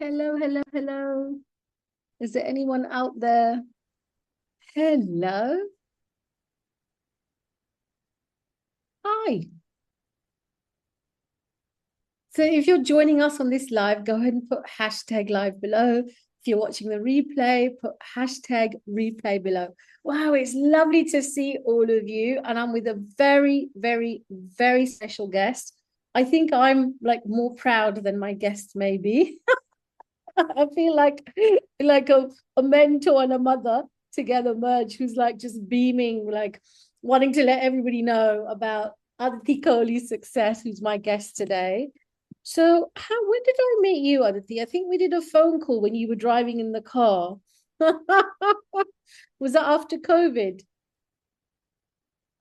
Hello, hello, hello. Is there anyone out there? Hello. Hi. So if you're joining us on this live, go ahead and put hashtag live below. If you're watching the replay, put hashtag replay below. Wow, it's lovely to see all of you. And I'm with a very, very, very special guest. I think I'm like more proud than my guest, maybe. I feel like a mentor and a mother together merge who's like just beaming, like wanting to let everybody know about Aditi Kohli's success, who's my guest today. So when did I meet you, Aditi? I think we did a phone call when you were driving in the car. Was that after COVID?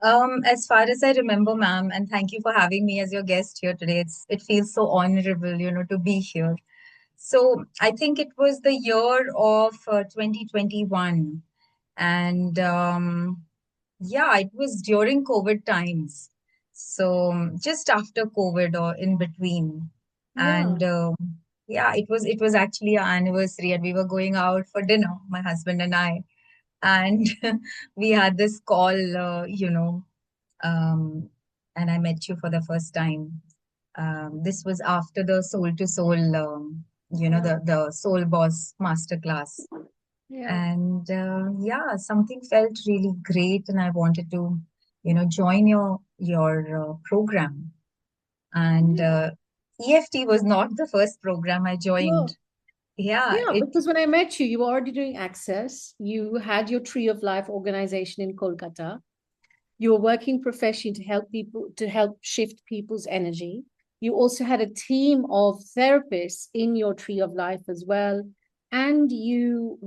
As far as I remember, ma'am, and thank you for having me as your guest here today. It feels so honorable, to be here. So I think it was the year of 2021, and yeah, it was during COVID times. So just after COVID or in between, Yeah. and yeah, it was actually our anniversary, and we were going out for dinner, my husband and I, and we had this call, um, and I met you for the first time. This was after the Soul to Soul, Yeah. the Soul Boss Masterclass. Yeah. And yeah, something felt really great, and I wanted to, join your program. And Yeah. EFT was not the first program I joined. Well, Yeah, yeah, because when I met you, you were already doing Access. You had your Tree of Life organization in Kolkata. You're a working profession to help people, to help shift people's energy. You also had a team of therapists in your Tree of Life as well. And you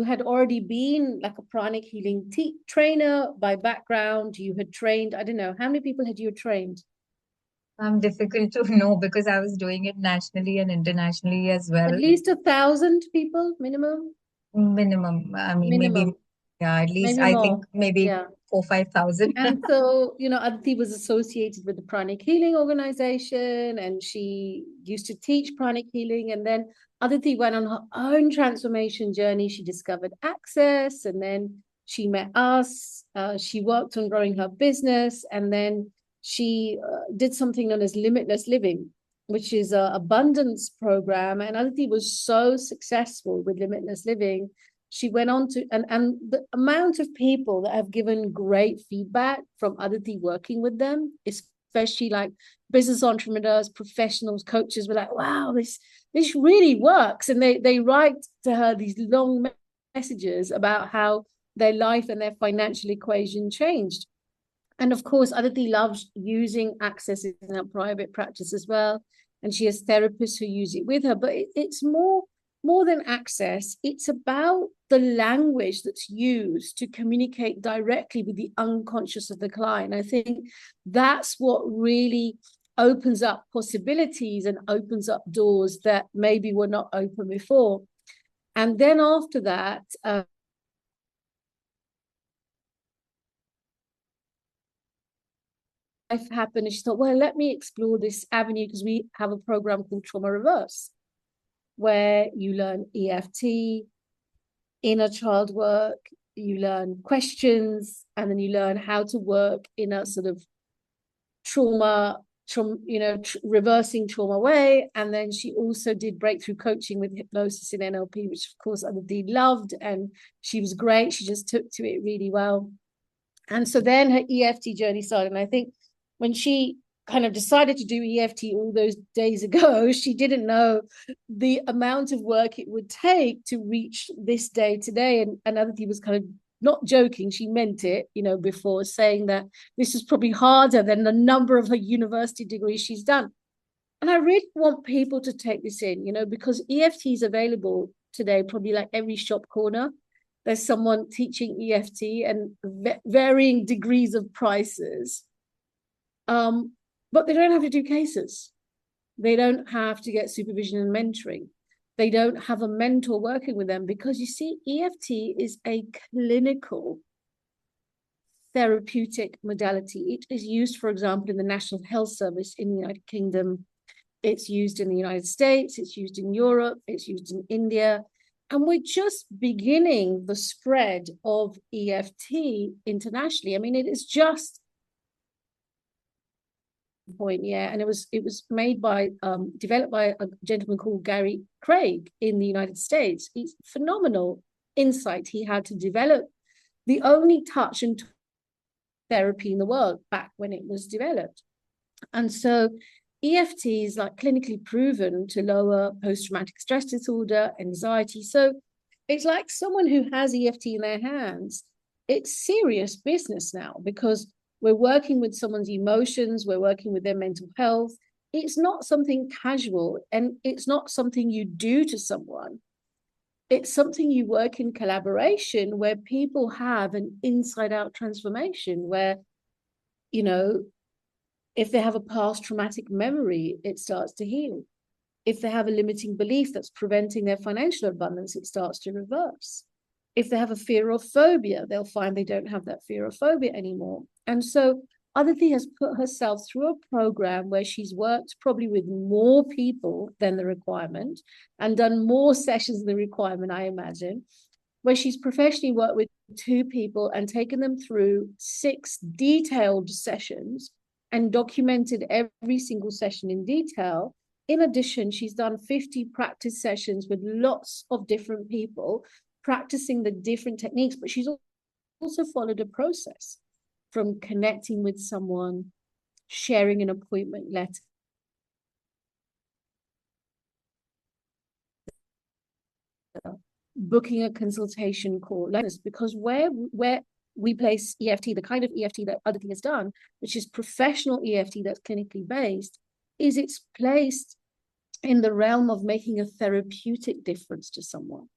had already been like a pranic healing trainer by background. You had trained, I don't know, how many people had you trained? difficult to know because I was doing it nationally and internationally as At well. least 1,000 people minimum. Minimum. I mean, maybe, Minimum, yeah, at least maybe I think more. maybe Yeah. 4, 5,000. And so, Aditi was associated with the Pranic Healing organization, and she used to teach Pranic Healing. And then Aditi went on her own transformation journey. She discovered Access, and then she met us. She worked on growing her business, and then she did something known as Limitless Living, which is an abundance program. And Aditi was so successful with Limitless Living. She went on to, and the amount of people that have given great feedback from Aditi working with them, especially like business entrepreneurs, professionals, coaches, were like, wow, this really works. And they write to her these long messages about how their life and their financial equation changed. And of course, Aditi loves using Access in her private practice as well. And she has therapists who use it with her. But it's more than Access. It's about the language that's used to communicate directly with the unconscious of the client. I think that's what really opens up possibilities and opens up doors that maybe were not open before. And then after that, life happened and she thought, well, let me explore this avenue because we have a program called Trauma Reverse, where you learn EFT, inner child work, you learn questions, and then you learn how to work in a sort of reversing trauma way. And then she also did breakthrough coaching with hypnosis in NLP, which of course Aditi loved, and she was great. She just took to it really well. And so then her EFT journey started. And I think when she kind of decided to do EFT all those days ago, she didn't know the amount of work it would take to reach this day today. And Aditi was kind of not joking, she meant it, before saying that this is probably harder than the number of her university degrees she's done. And I really want people to take this in, because EFT is available today, probably like every shop corner. There's someone teaching EFT and varying degrees of prices. But they don't have to do cases. They don't have to get supervision and mentoring. They don't have a mentor working with them because you see, EFT is a clinical therapeutic modality. It is used, for example, in the National Health Service in the United Kingdom. It's used in the United States, it's used in Europe, it's used in India. And we're just beginning the spread of EFT internationally. I mean, it is just point, yeah. And it was made by developed by a gentleman called Gary Craig in the United States. It's phenomenal insight he had to develop the only touch and therapy in the world back when it was developed. And so EFT is like clinically proven to lower post-traumatic stress disorder, anxiety. So it's like someone who has EFT in their hands. It's serious business now because we're working with someone's emotions, we're working with their mental health. It's not something casual, and it's not something you do to someone. It's something you work in collaboration where people have an inside-out transformation where, you know, if they have a past traumatic memory, it starts to heal. If they have a limiting belief that's preventing their financial abundance, it starts to reverse. If they have a fear or phobia, they'll find they don't have that fear or phobia anymore. And so Aditi has put herself through a program where she's worked probably with more people than the requirement and done more sessions than the requirement, I imagine, where she's professionally worked with 2 people and taken them through 6 detailed sessions and documented every single session in detail. In addition, she's done 50 practice sessions with lots of different people practicing the different techniques, but she's also followed a process from connecting with someone, sharing an appointment letter, booking a consultation call, like this, because where we place EFT, the kind of EFT that Aditi has done, which is professional EFT that's clinically based, is it's placed in the realm of making a therapeutic difference to someone.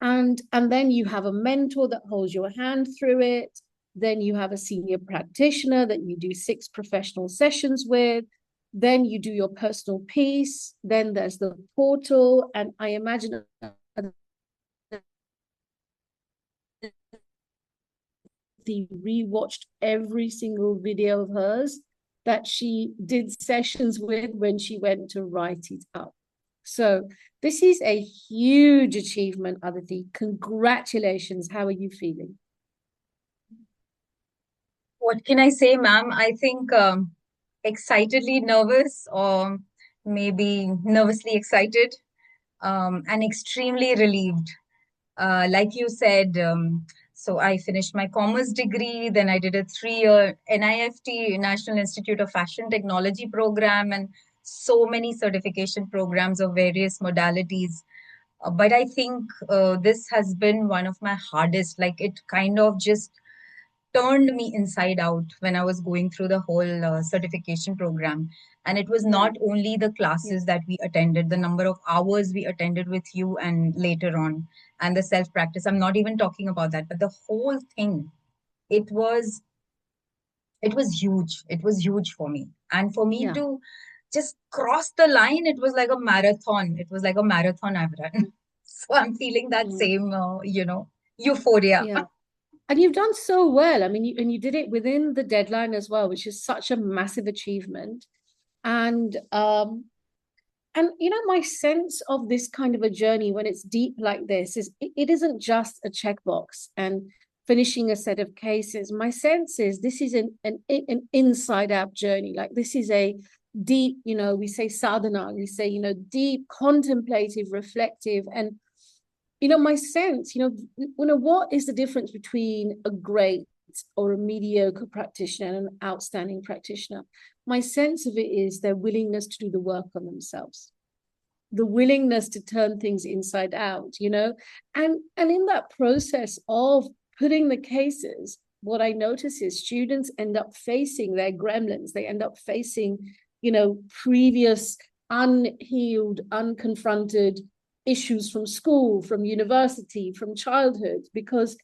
And then you have a mentor that holds your hand through it. Then you have a senior practitioner that you do 6 professional sessions with. Then you do your personal piece. Then there's the portal. And I imagine he rewatched every single video of hers that she did sessions with when she went to write it up. So this is a huge achievement, Aditi. Congratulations. How are you feeling? What can I say, ma'am? I think excitedly nervous, or maybe nervously excited, and extremely relieved. Like you said, so I finished my commerce degree, then I did a 3-year NIFT, National Institute of Fashion Technology program, and so many certification programs of various modalities. But I think this has been one of my hardest, like it kind of just turned me inside out when I was going through the whole certification program. And it was not only the classes that we attended, the number of hours we attended with you and later on, and the self practice. I'm not even talking about that, but the whole thing, it was it was huge. It was huge for me. And for me Yeah. to just cross the line, it was like a marathon. It was like a marathon I've run. So I'm feeling that same, euphoria. Yeah. And you've done so well. I mean, you did it within the deadline as well, which is such a massive achievement. And my sense of this kind of a journey when it's deep like this is it isn't just a checkbox and finishing a set of cases. My sense is this is an inside out journey. Like this is a deep, we say sadhana, we say, deep, contemplative, reflective. And my sense, what is the difference between a great or a mediocre practitioner and an outstanding practitioner? My sense of it is their willingness to do the work on themselves, the willingness to turn things inside out, and in that process of putting the cases, what I notice is students end up facing their gremlins. They end up facing, previous unhealed, unconfronted issues from school, from university, from childhood, because,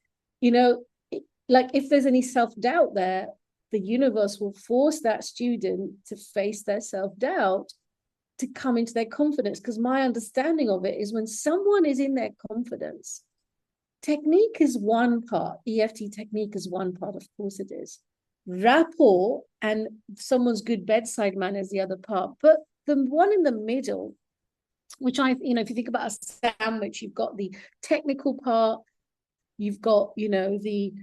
like if there's any self-doubt there, the universe will force that student to face their self-doubt to come into their confidence. Because my understanding of it is when someone is in their confidence, technique is one part, EFT technique is one part, of course it is. Rapport and someone's good bedside manner is the other part. But the one in the middle, which if you think about a sandwich, you've got the technical part, you've got, the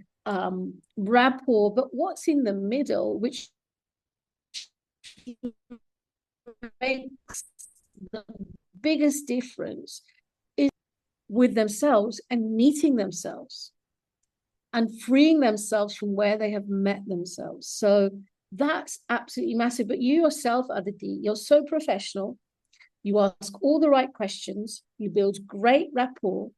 rapport, but what's in the middle, which makes the biggest difference, is with themselves and meeting themselves and freeing themselves from where they have met themselves. So that's absolutely massive. But you yourself, Aditi, you're so professional. You ask all the right questions. You build great rapport.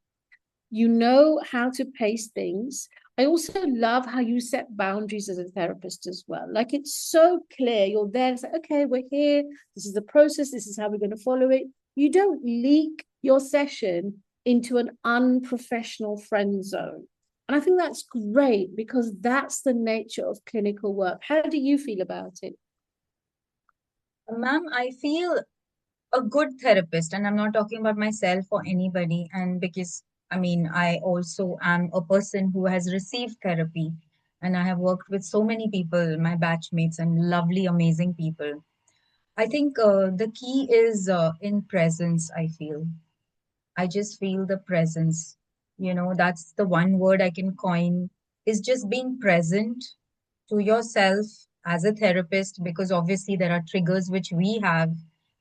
You know how to pace things. I also love how you set boundaries as a therapist as well. Like, it's so clear. You're there to say, okay, we're here. This is the process. This is how we're going to follow it. You don't leak your session into an unprofessional friend zone. And I think that's great, because that's the nature of clinical work. How do you feel about it? Ma'am, I feel a good therapist, and I'm not talking about myself or anybody, and because I also am a person who has received therapy, and I have worked with so many people, my batchmates, and lovely, amazing people. I think the key is in presence, I feel. I just feel the presence. That's the one word I can coin, is just being present to yourself as a therapist, because obviously there are triggers which we have,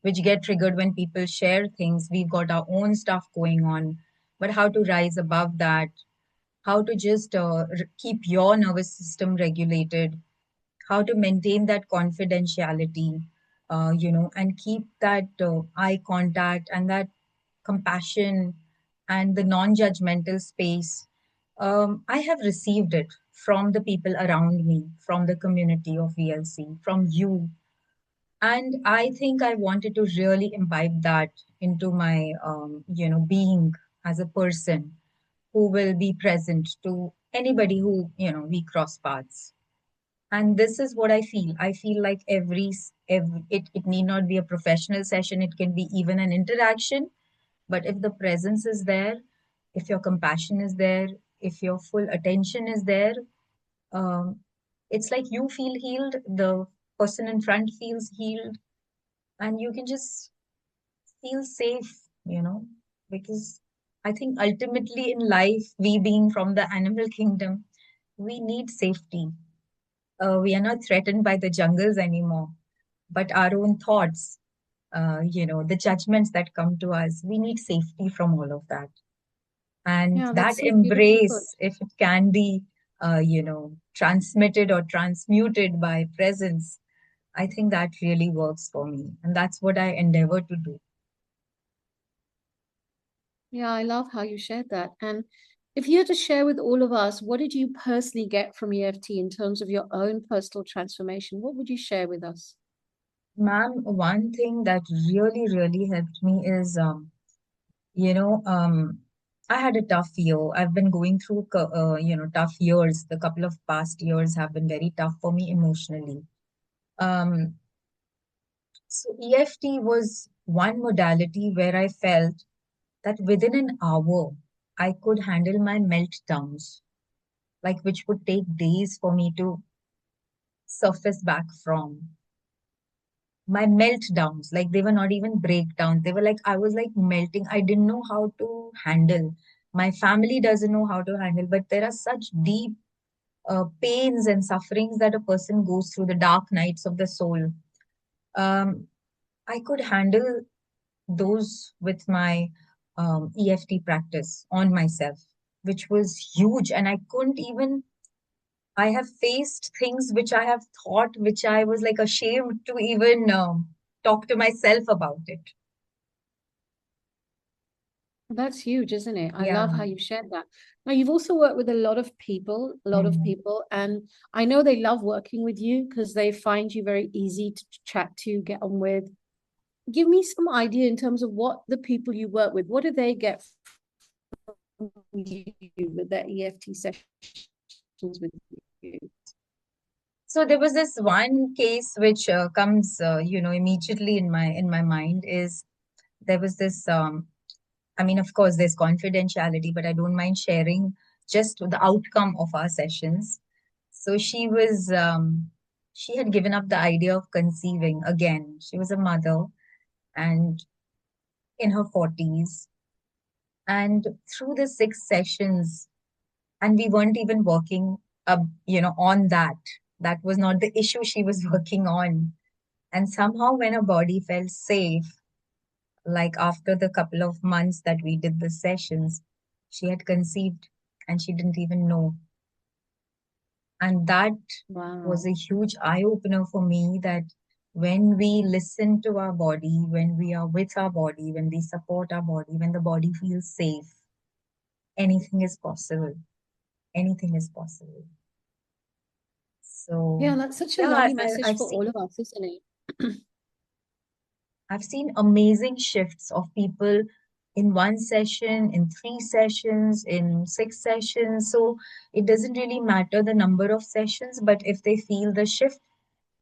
which get triggered when people share things. We've got our own stuff going on, but how to rise above that, how to just keep your nervous system regulated, how to maintain that confidentiality, and keep that eye contact and that compassion and the non-judgmental space. I have received it from the people around me, from the community of VLC, from you. And I think I wanted to really imbibe that into my, being as a person who will be present to anybody who, we cross paths. And this is what I feel like it need not be a professional session, it can be even an interaction. But if the presence is there, if your compassion is there, if your full attention is there, um, it's like you feel healed, the person in front feels healed, and you can just feel safe, because I think ultimately in life, we being from the animal kingdom, we need safety. We are not threatened by the jungles anymore, but our own thoughts, the judgments that come to us, we need safety from all of that. And Yeah, that that's so beautifully put. embrace, if it can be, transmitted or transmuted by presence, I think that really works for me. And that's what I endeavor to do. Yeah, I love how you shared that. And if you had to share with all of us, what did you personally get from EFT in terms of your own personal transformation? What would you share with us? Ma'am, one thing that really, really helped me is, you know, um, I had a tough year. I've been going through, tough years. The couple of past years have been very tough for me emotionally. Um, so EFT was one modality where I felt that within an hour, I could handle my meltdowns, like which would take days for me to surface back from. My meltdowns, like they were not even breakdowns. They were like, I was like melting. I didn't know how to handle. My family doesn't know how to handle, but there are such deep pains and sufferings that a person goes through, the dark nights of the soul. Um, I could handle those with my EFT practice on myself, which was huge. And I couldn't even, I have faced things which I have thought, which I was like ashamed to even talk to myself about it. That's huge, isn't it? I Yeah. love how you've shared that. Now, you've also worked with a lot of Mm. people, and I know they love working with you because they find you very easy to chat to, get on with. Give me some idea in terms of what the people you work with, what do they get from you with their EFT sessions with you? So there was this one case which comes, immediately in my mind is there was this. Of course, there's confidentiality, but I don't mind sharing just the outcome of our sessions. So she had given up the idea of conceiving again. She was a mother, and in her 40s. And through the 6 sessions, and we weren't even working, on that. That was not the issue she was working on. And somehow, when her body felt safe, like after the couple of months that we did the sessions, she had conceived and she didn't even know. And that was Wow. a huge eye opener for me that when we listen to our body, when we are with our body, when we support our body, when the body feels safe, anything is possible. Anything is possible. So, Yeah, that's such a yeah, lovely message I've for all seen of us, isn't it? I've seen amazing shifts of people in one session, in 3 sessions, in 6 sessions. So it doesn't really matter the number of sessions, but if they feel the shift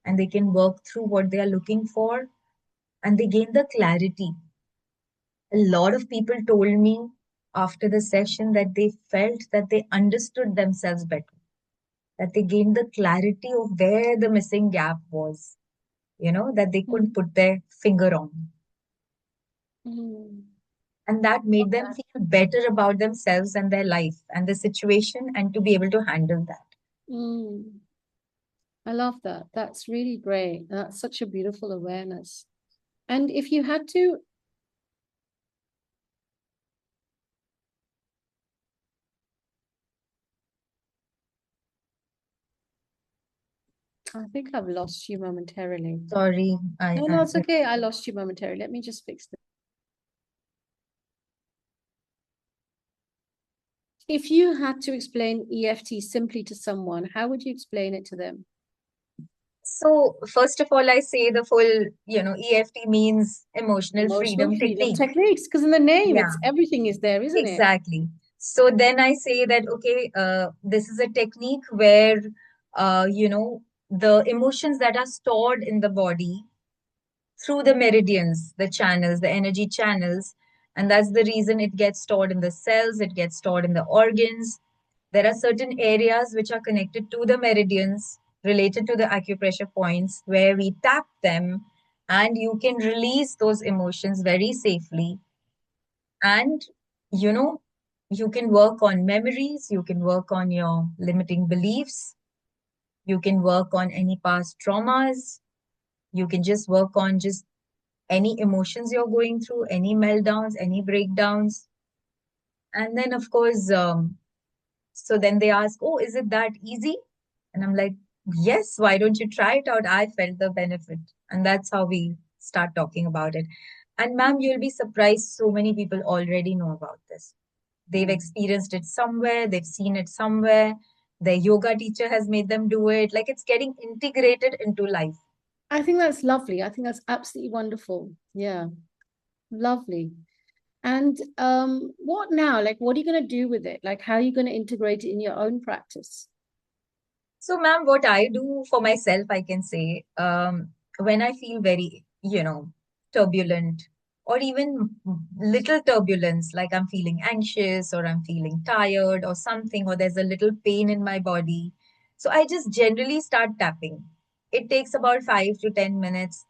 and they can work through what they are looking for and they gain the clarity. A lot of people told me after the session that they felt that they understood themselves better, that they gained the clarity of where the missing gap was, that they couldn't Mm. put their finger on. Mm. And that made Love them that. feel better about themselves and their life and the situation and to be able to handle that. Mm. I love that. That's really great. That's such a beautiful awareness. And if you had to, I think I've lost you momentarily. Sorry, No, no, it's okay. I lost you momentarily. Let me just fix this. If you had to explain EFT simply to someone, how would you explain it to them? so first of all, I say the full, EFT means emotional Emotional freedom freedom technique. techniques, because in the name, Yeah, it's everything is there, isn't it? exactly. So then I say that, okay, this is a technique where, the emotions that are stored in the body through the meridians, the channels, the energy channels. And that's the reason it gets stored in the cells, it gets stored in the organs. There are certain areas which are connected to the meridians related to the acupressure points where we tap them and you can release those emotions very safely. And, you know, you can work on memories, you can work on your limiting beliefs, you can work on any past traumas, you can just work on just any emotions you're going through, any meltdowns, any breakdowns. And then, of course, so then they ask, oh, is it that easy? And I'm like, yes, why don't you try it out? I felt the benefit. And that's how we start talking about it. And ma'am, you'll be surprised so many people already know about this. They've Mm. experienced it somewhere, they've seen it somewhere, their yoga teacher has made them do it. Like it's getting integrated into life. I think that's lovely. I think that's absolutely wonderful. Yeah, lovely. And what now? Like, what are you going to do with it? Like, how are you going to integrate it in your own practice? So, ma'am, what I do for myself, I can say, when I feel very, turbulent or even little turbulence, like I'm feeling anxious or I'm feeling tired or something, or there's a little pain in my body. So I just generally start tapping. It takes about 5 to 10 minutes.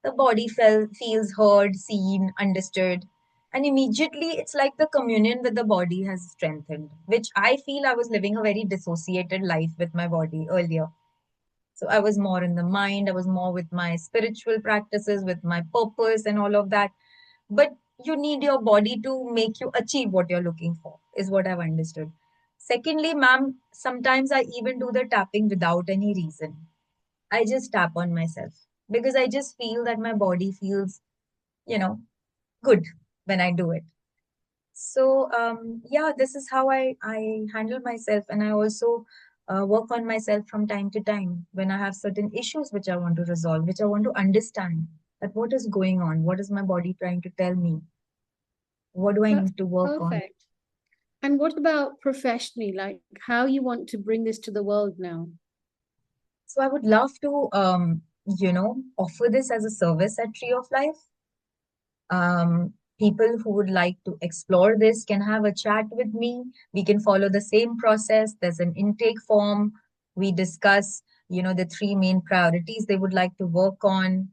The body feels heard, seen, understood. And immediately it's like the communion with the body has strengthened, which I feel I was living a very dissociated life with my body earlier. So I was more in the mind, I was more with my spiritual practices, with my purpose and all of that. But you need your body to make you achieve what you're looking for, is what I've understood. Secondly, ma'am, sometimes I even do the tapping without any reason. I just tap on myself because I just feel that my body feels, you know, good when I do it. So yeah, this is how I handle myself, and I also work on myself from time to time when I have certain issues which I want to resolve, which I want to understand that what is going on, what is my body trying to tell me, what do I That's need to work on. perfect. And what about professionally? Like, how you want to bring this to the world now? So I would love to offer this as a service at Tree of Life. People who would like to explore this can have a chat with me. We can follow the same process. There's an intake form. We discuss, the three main priorities they would like to work on.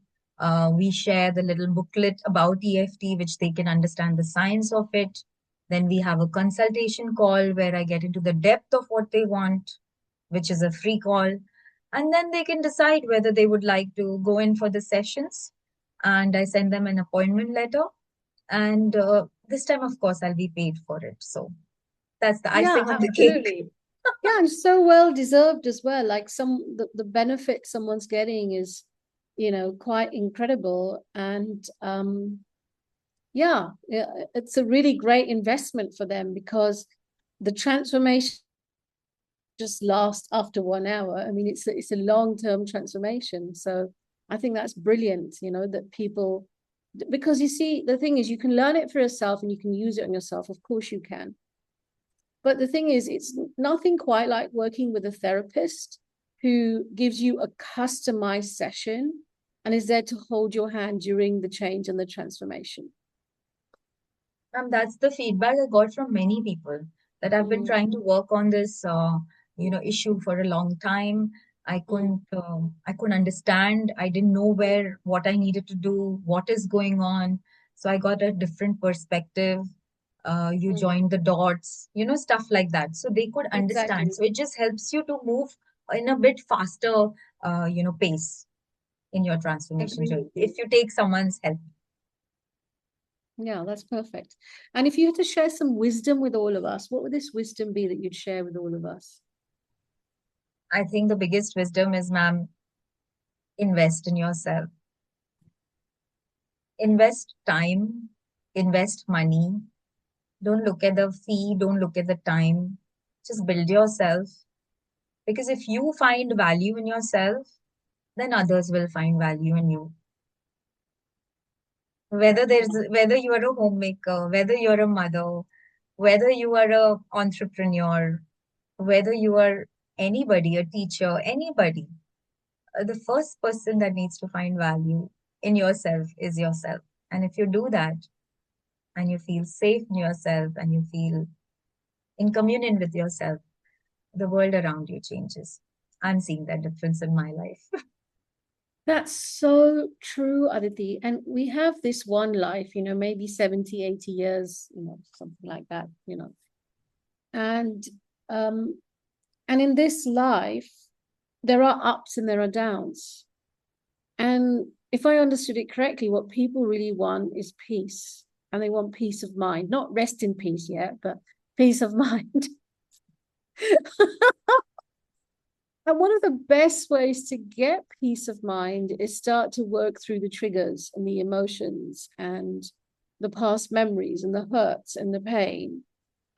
We share the little booklet about EFT, which they can understand the science of it. Then we have a consultation call where I get into the depth of what they want, which is a free call. And then they can decide whether they would like to go in for the sessions. And I send them an appointment letter. And this time, of course, I'll be paid for it. So that's the Yeah, icing on the cake. absolutely. Yeah, and so well deserved as well. Like the benefit someone's getting is, quite incredible. And yeah, it's a really great investment for them because the transformation just lasts after 1 hour. I mean, it's a long-term transformation. So I think that's brilliant, that people, because you see, the thing is you can learn it for yourself and you can use it on yourself. Of course you can. But the thing is, it's nothing quite like working with a therapist who gives you a customized session and is there to hold your hand during the change and the transformation. And that's the feedback I got from many people, that I've been trying to work on this, issue for a long time. I couldn't understand. I didn't know what I needed to do, what is going on. So I got a different perspective. You joined the dots, stuff like that. So they could understand. Exactly. So it just helps you to move in a bit faster, pace in your transformation Agree journey with you. if you take someone's help. Yeah, that's perfect. And if you had to share some wisdom with all of us, what would this wisdom be that you'd share with all of us? I think the biggest wisdom is, ma'am, invest in yourself. Invest time, invest money. Don't look at the fee, don't look at the time. Just build yourself. Because if you find value in yourself, then others will find value in you. Whether you are a homemaker, whether you're a mother, whether you are a entrepreneur, whether you are anybody, a teacher, anybody, the first person that needs to find value in yourself is yourself. And if you do that, and you feel safe in yourself, and you feel in communion with yourself, the world around you changes. I'm seeing that difference in my life. That's so true, Aditi. And we have this one life, maybe 70, 80 years, something like that, And um, and in this life, there are ups and there are downs. And if I understood it correctly, what people really want is peace. And they want peace of mind, not rest in peace yet, but peace of mind. And one of the best ways to get peace of mind is start to work through the triggers and the emotions and the past memories and the hurts and the pain.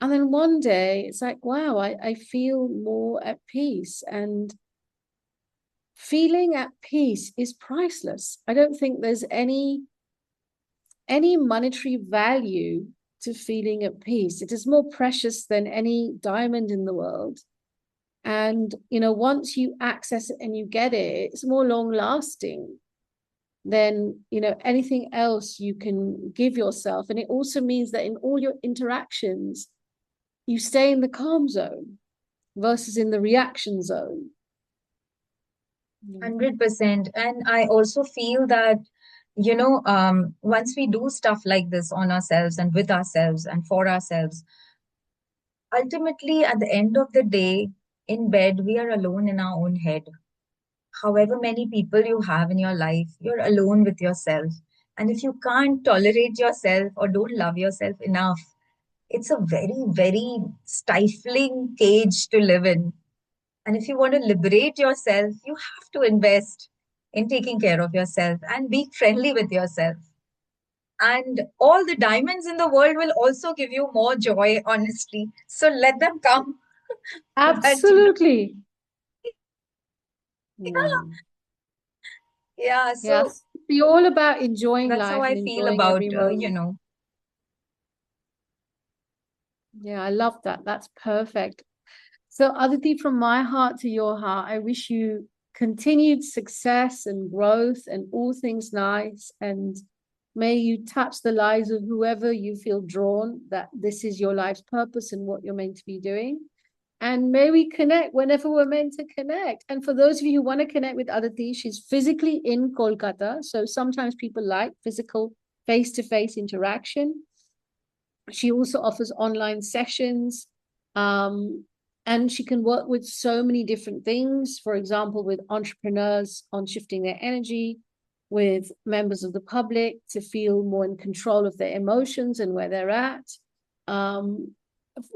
And then one day it's like, wow, I feel more at peace. And feeling at peace is priceless. I don't think there's any monetary value to feeling at peace. It is more precious than any diamond in the world. And, once you access it and you get it, it's more long lasting than, anything else you can give yourself. And it also means that in all your interactions, you stay in the calm zone versus in the reaction zone. 100%. And I also feel that, once we do stuff like this on ourselves and with ourselves and for ourselves, ultimately at the end of the day, in bed, we are alone in our own head. However many people you have in your life, you're alone with yourself. And if you can't tolerate yourself or don't love yourself enough, it's a very, very stifling cage to live in. And if you want to liberate yourself, you have to invest in taking care of yourself and be friendly with yourself. And all the diamonds in the world will also give you more joy, honestly. So let them come. But Absolutely. Yeah. yeah, so Yes. Be all about enjoying that's how life I and feel enjoying about, every moment. Yeah, I love that. That's perfect. So, Aditi, from my heart to your heart, I wish you continued success and growth and all things nice. And may you touch the lives of whoever you feel drawn that this is your life's purpose and what you're meant to be doing. And may we connect whenever we're meant to connect. And for those of you who want to connect with Aditi, she's physically in Kolkata. So sometimes people like physical face-to-face interaction. She also offers online sessions. And she can work with so many different things. For example, with entrepreneurs on shifting their energy, with members of the public to feel more in control of their emotions and where they're at.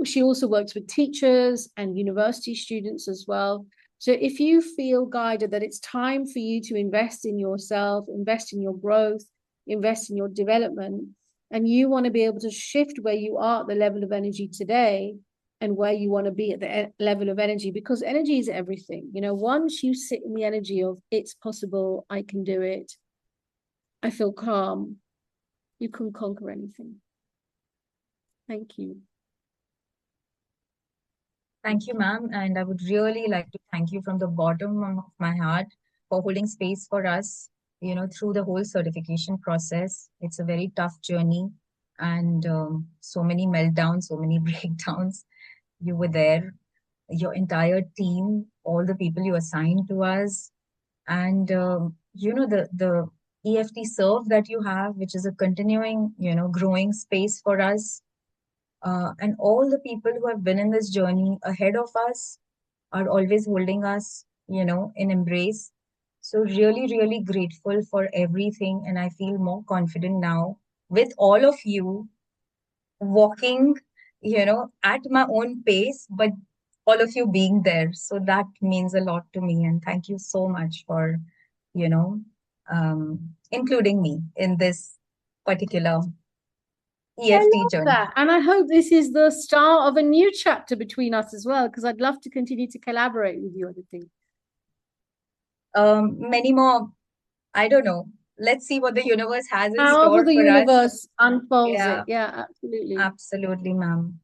She also works with teachers and university students as well. So if you feel guided that it's time for you to invest in yourself, invest in your growth, invest in your development, and you want to be able to shift where you are at the level of energy today and where you want to be at the level of energy, because energy is everything. You know, once you sit in the energy of it's possible, I can do it, I feel calm, you can conquer anything. Thank you. Thank you, ma'am. And I would really like to thank you from the bottom of my heart for holding space for us, through the whole certification process. It's a very tough journey and so many meltdowns, so many breakdowns. You were there, your entire team, all the people you assigned to us, and the EFT serve that you have, which is a continuing, growing space for us. And all the people who have been in this journey ahead of us are always holding us, in embrace. So really, really grateful for everything. And I feel more confident now with all of you walking, at my own pace, but all of you being there. So that means a lot to me. And thank you so much for, you know, including me in this particular I EFT love journey. that. And I hope this is the start of a new chapter between us as well, because I'd love to continue to collaborate with you, Aditi. Many more, I don't know. Let's see what the universe has in However store the for us. universe unfolds Yeah, it. Yeah, absolutely. absolutely, ma'am.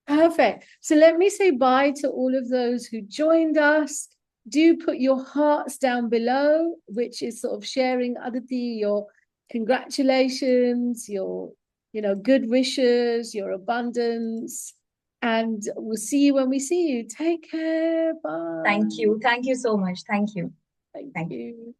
Perfect. So let me say bye to all of those who joined us. Do put your hearts down below, which is sort of sharing Aditi, your congratulations, your good wishes, your abundance. And we'll see you when we see you. Take care. Bye. Thank you. Thank you so much. Thank you. Thank Thank you. you.